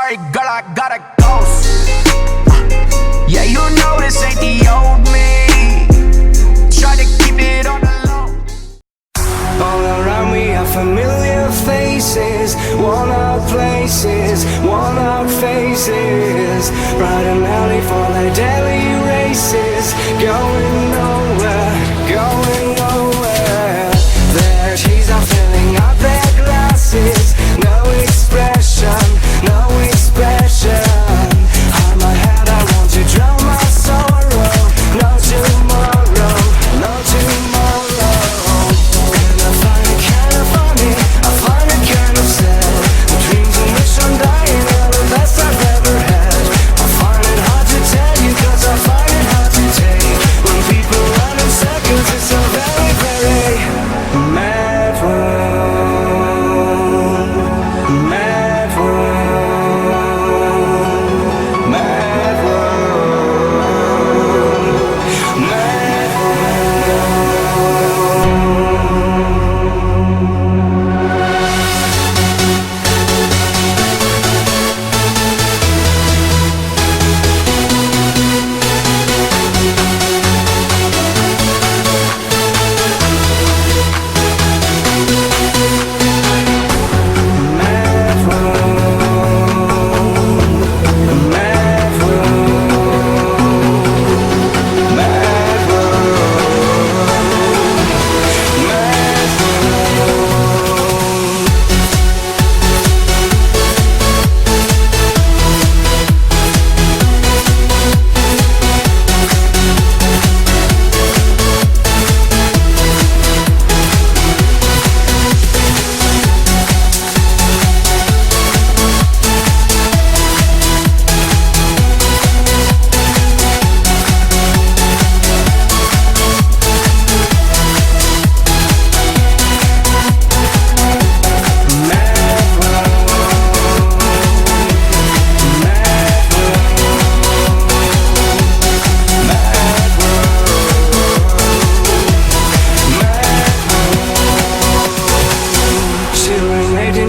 sorry, girl, I gotta ghost. Yeah, you know this ain't the old me. Try to keep it on the low. All around me are familiar faces, worn out places, worn out faces. Bright and early for their daily races, going nowhere, going nowhere. Their cheeks are filling up their glasses, no expression, no expression. On my head I want to drown my sorrow. No tomorrow, no tomorrow. And I find it kind of funny, I find it kind of sad. The dreams in which I'm dying are the best I've ever had. I find it hard to tell you, cause I find it hard to take. When people run in circles, it's a very, very mad world. Mad world. Mad world. Mad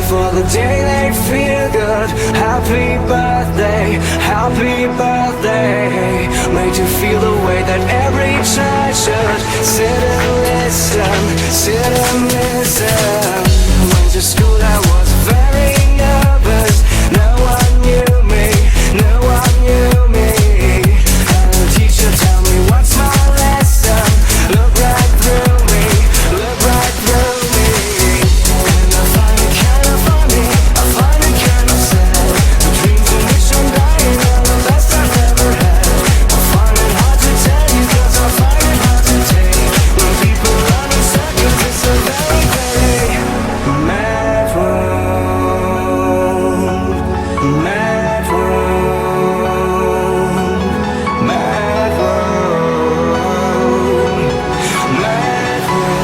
for the day they feel good. Happy birthday, happy birthday. Made you feel the way that every child should. Sit and listen, sit and listen. Went to school, I was very nervous. No one knew me, no one knew me. And the teacher tell me what's my lesson. Look right through me, look right through me. And I find it kind of funny, I find it kind of sad. The dreams in which I'm dying are the best I've ever had. I find it hard to tell you, cause I find it hard to take. When people run in circles, it's a very, very mad world. Mad world. Mad world. Mad world.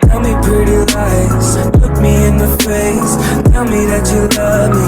Tell me pretty lies, look me in the face. Tell me that you love me,